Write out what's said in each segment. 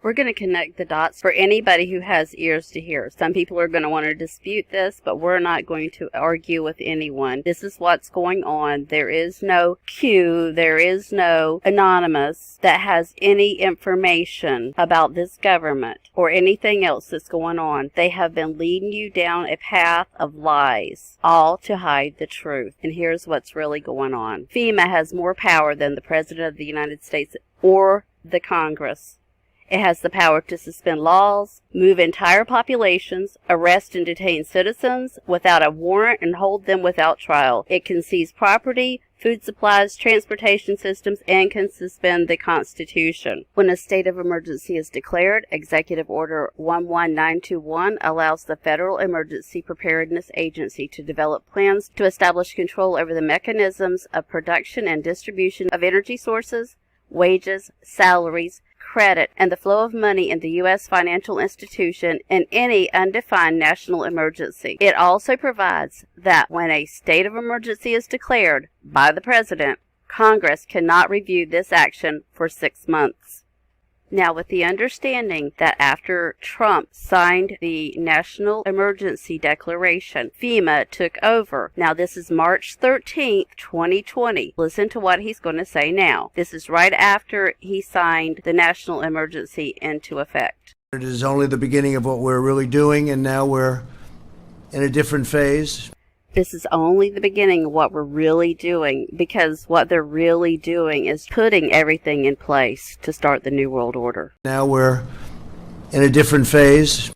We're going to connect the dots for anybody who has ears to hear. Some people are going to want to dispute this, but we're not going to argue with anyone. This is what's going on. There is no Q, there is no anonymous that has any information about this government or anything else that's going on. They have been leading you down a path of lies, all to hide the truth. And here's what's really going on. FEMA has more power than the President of the United States or the Congress. It has the power to suspend laws, move entire populations, arrest and detain citizens without a warrant, and hold them without trial. It can seize property, food supplies, transportation systems, and can suspend the Constitution. When a state of emergency is declared, Executive Order 11921 allows the Federal Emergency Preparedness Agency to develop plans to establish control over the mechanisms of production and distribution of energy sources, wages, salaries, credit, and the flow of money in the U.S. financial institution in any undefined national emergency. It also provides that when a state of emergency is declared by the President, Congress cannot review this action for 6 months. Now, with the understanding that after Trump signed the National Emergency Declaration, FEMA took over. Now, this is March 13th, 2020. Listen to what he's going to say now. This is right after he signed the National Emergency into effect. It is only the beginning of what we're really doing, and now we're in a different phase. This is only the beginning of what we're really doing, because what they're really doing is putting everything in place to start the New World Order. Now we're in a different phase.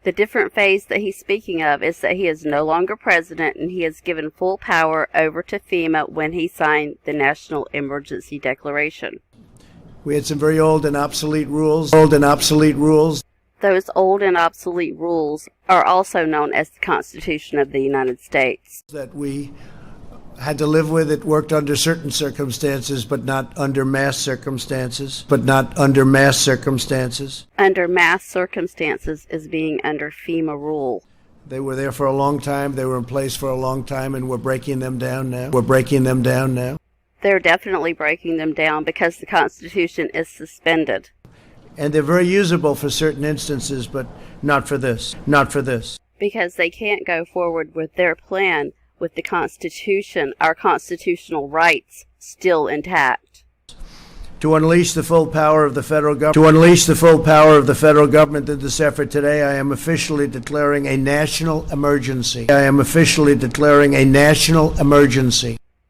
The different phase that he's speaking of is that he is no longer president, and he has given full power over to FEMA when he signed the National Emergency Declaration. We had some very old and obsolete rules. Those old and obsolete rules are also known as the Constitution of the United States. That we had to live with. It worked under certain circumstances, but not under mass circumstances. Under mass circumstances is being under FEMA rule. They were there for a long time. They were in place for a long time, and we're breaking them down now. They're definitely breaking them down because the Constitution is suspended. And they're very usable for certain instances, but not for this. Because they can't go forward with their plan with the Constitution, our constitutional rights, still intact. To unleash the full power of the federal government in this effort today, I am officially declaring a national emergency.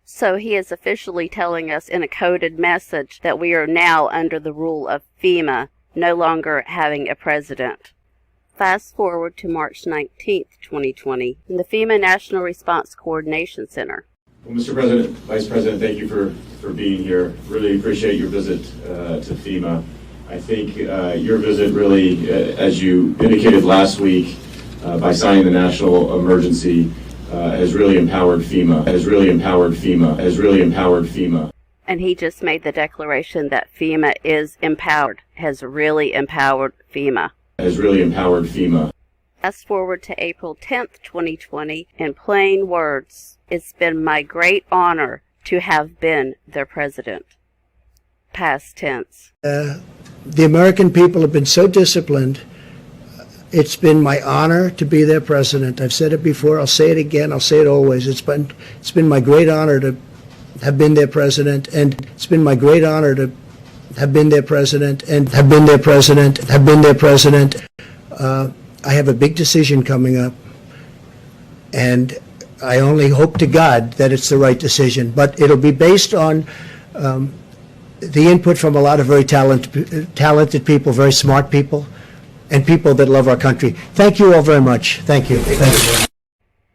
So he is officially telling us in a coded message that we are now under the rule of FEMA, no longer having a president. Fast forward to March 19th, 2020, in the FEMA National Response Coordination Center. Well, Mr. President, Vice President, thank you for being here. Really appreciate your visit to FEMA. I think your visit really, as you indicated last week, by signing the national emergency, has really empowered FEMA. And he just made the declaration that FEMA is empowered, has really empowered FEMA. Fast forward to April 10th, 2020, in plain words, it's been my great honor to have been their president. Past tense. The American people have been so disciplined. It's been my honor to be their president. I've said it before, I'll say it again, I'll say it always. It's been my great honor to have been their president, and it's been my great honor to have been their president. I have a big decision coming up, and I only hope to God that it's the right decision, but it'll be based on the input from a lot of very talented people, very smart people, and people that love our country. Thank you all very much. Thank you.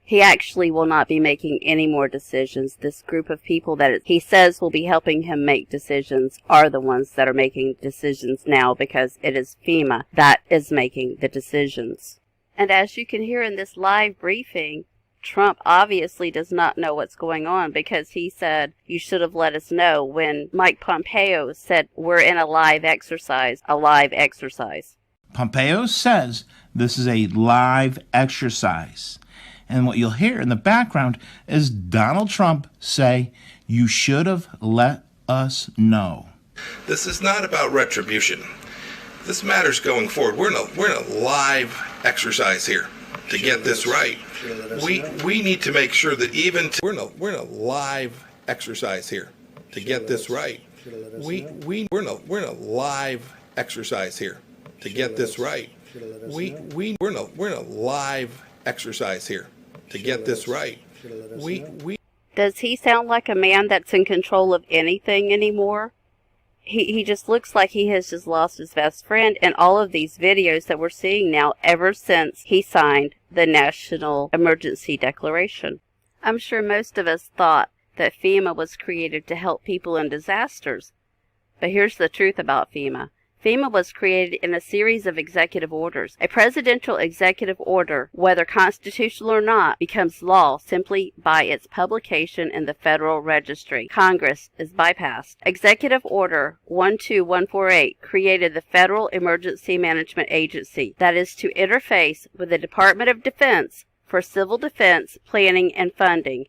He actually will not be making any more decisions. This group of people that he says will be helping him make decisions are the ones that are making decisions now, because it is FEMA that is making the decisions. And as you can hear in this live briefing, Trump obviously does not know what's going on, because he said, you should have let us know, when Mike Pompeo said, we're in a live exercise. Pompeo says this is a live exercise. And what you'll hear in the background is Donald Trump say, you should have let us know. This is not about retribution. this matters going forward. We're in a live exercise here to get this right. We need to make sure that we're in a live exercise here to get this right. We're in a live exercise here to get this right. We're in a live exercise here to get this right. Does he sound like a man that's in control of anything anymore? He just looks like he has just lost his best friend in all of these videos that we're seeing now ever since he signed the National Emergency Declaration. I'm sure most of us thought that FEMA was created to help people in disasters. But here's the truth about FEMA. FEMA was created in a series of executive orders. A presidential executive order, whether constitutional or not, becomes law simply by its publication in the Federal Registry. Congress is bypassed. Executive Order 12148 created the Federal Emergency Management Agency that is to interface with the Department of Defense for civil defense planning and funding.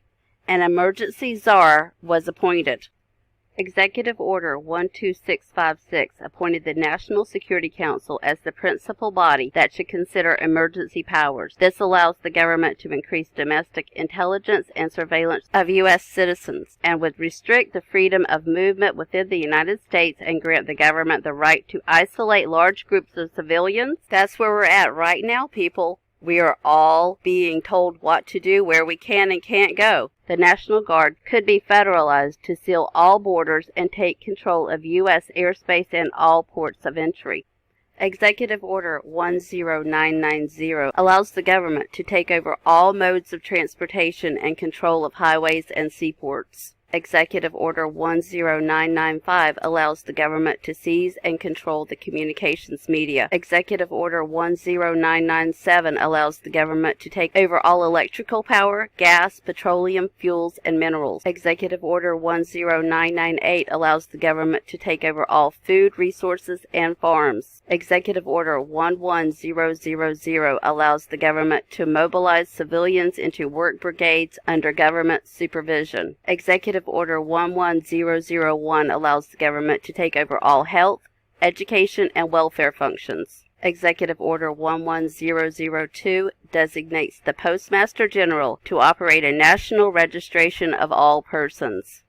An emergency czar was appointed. Executive Order 12656 appointed the National Security Council as the principal body that should consider emergency powers. This allows the government to increase domestic intelligence and surveillance of U.S. citizens and would restrict the freedom of movement within the United States and grant the government the right to isolate large groups of civilians. That's where we're at right now, people. We are all being told what to do, where we can and can't go. The National Guard could be federalized to seal all borders and take control of U.S. airspace and all ports of entry. Executive Order 10990 allows the government to take over all modes of transportation and control of highways and seaports. Executive Order 10995 allows the government to seize and control the communications media. Executive Order 10997 allows the government to take over all electrical power, gas, petroleum, fuels, and minerals. Executive Order 10998 allows the government to take over all food resources and farms. Executive Order 11000 allows the government to mobilize civilians into work brigades under government supervision. Executive Order 11001 allows the government to take over all health, education, and welfare functions. Executive Order 11002 designates the Postmaster General to operate a national registration of all persons.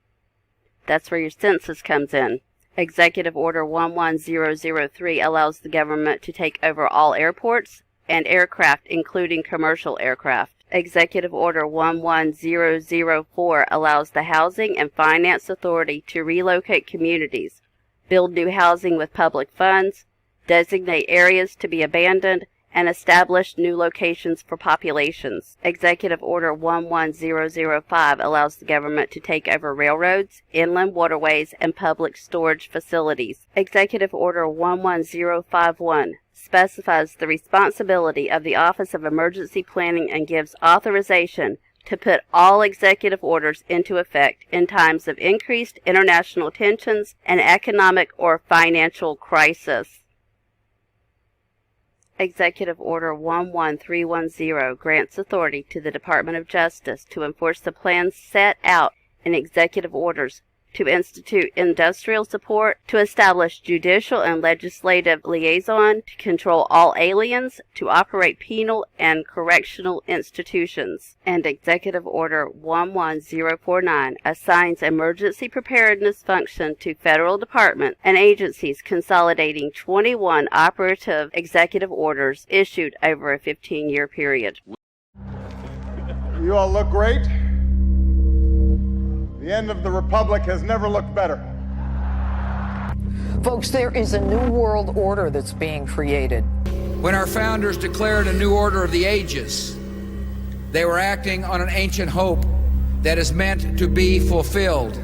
That's where your census comes in. Executive Order 11003 allows the government to take over all airports and aircraft, including commercial aircraft. Executive Order 11004 allows the Housing and Finance Authority to relocate communities, build new housing with public funds, designate areas to be abandoned, and establish new locations for populations. Executive Order 11005 allows the government to take over railroads, inland waterways, and public storage facilities. Executive Order 11051 specifies the responsibility of the Office of Emergency Planning and gives authorization to put all executive orders into effect in times of increased international tensions and economic or financial crisis. Executive Order 11310 grants authority to the Department of Justice to enforce the plans set out in executive orders, to institute industrial support, to establish judicial and legislative liaison, to control all aliens, to operate penal and correctional institutions. And Executive Order 11049 assigns emergency preparedness function to federal departments and agencies, consolidating 21 operative executive orders issued over a 15-year period. You all look great. The end of the Republic has never looked better. Folks, there is a new world order that's being created. When our founders declared a new order of the ages, they were acting on an ancient hope that is meant to be fulfilled.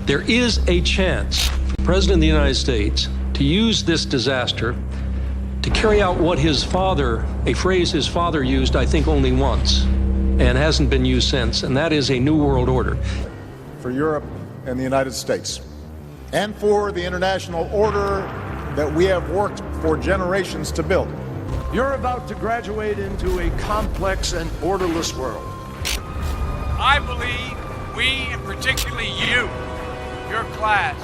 There is a chance for the President of the United States to use this disaster to carry out what his father, a phrase his father used, I think, only once, and hasn't been used since, and that is a new world order. For Europe and the United States, and for the international order that we have worked for generations to build. You're about to graduate into a complex and orderless world. I believe we, and particularly you, your class,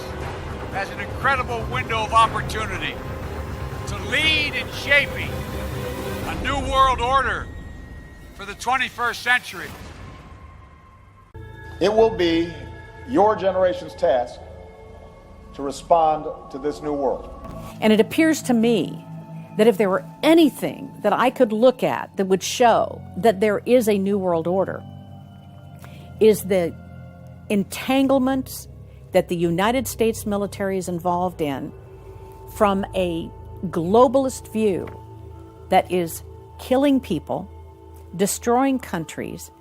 has an incredible window of opportunity shaping a new world order for the 21st century. It will be your generation's task to respond to this new world. And it appears to me that if there were anything that I could look at that would show that there is a new world order, is the entanglements that the United States military is involved in from a globalist view that is killing people, destroying countries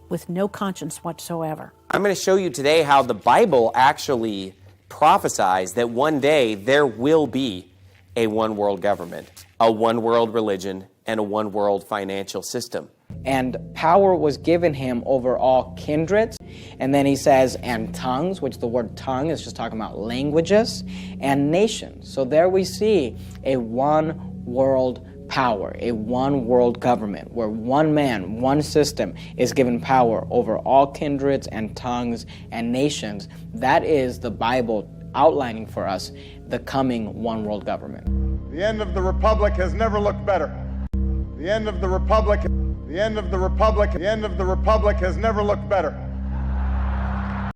with no conscience whatsoever. I'm going to show you today how the Bible actually prophesies that one day there will be a one world government, a one world religion, and a one world financial system. And power was given him over all kindreds. And then he says, and tongues, which the word tongue is just talking about languages, and nations. So there we see a one world power, a one world government, where one man, one system is given power over all kindreds and tongues and nations. That is the Bible outlining for us the coming one world government. The end of the Republic has never looked better. The end of the Republic has never looked better.